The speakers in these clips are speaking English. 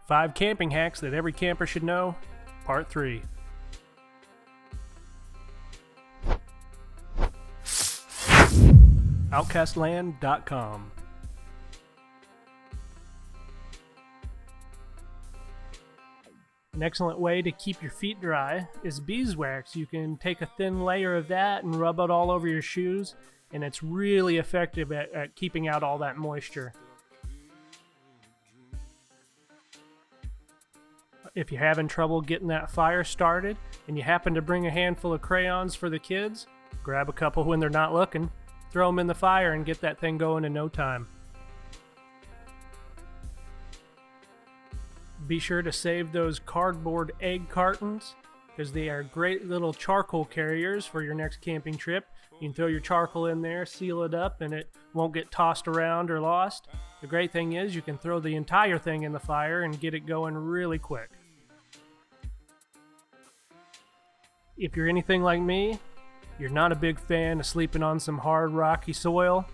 5 camping hacks that every camper should know, Part 3. Outcastland.com. An excellent way to keep your feet dry is beeswax. You can take a thin layer of that and rub it all over your shoes, and it's really effective at keeping out all that moisture. If you're having trouble getting that fire started and you happen to bring a handful of crayons for the kids, grab a couple when they're not looking, throw them in the fire and get that thing going in no time. Be sure to save those cardboard egg cartons because they are great little charcoal carriers for your next camping trip. You can throw your charcoal in there, seal it up, and it won't get tossed around or lost. The great thing is you can throw the entire thing in the fire and get it going really quick. If you're anything like me, you're not a big fan of sleeping on some hard, rocky soil,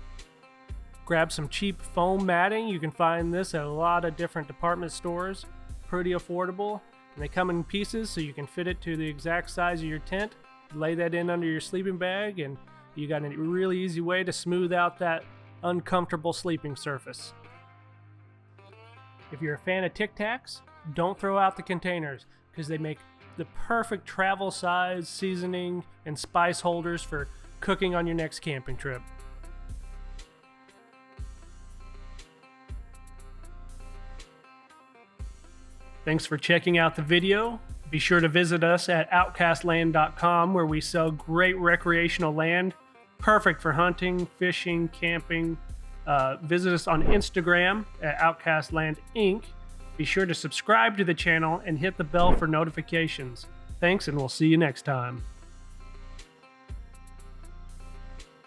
grab some cheap foam matting. You can find this at a lot of different department stores. Pretty affordable, and they come in pieces so you can fit it to the exact size of your tent. Lay that in under your sleeping bag, and you got a really easy way to smooth out that uncomfortable sleeping surface. If you're a fan of Tic Tacs, don't throw out the containers because they make the perfect travel size seasoning and spice holders for cooking on your next camping trip. Thanks for checking out the video. Be sure to visit us at outcastland.com where we sell great recreational land, perfect for hunting, fishing, camping. Visit us on Instagram at Outcastland Inc. Be sure to subscribe to the channel and hit the bell for notifications. Thanks, and we'll see you next time.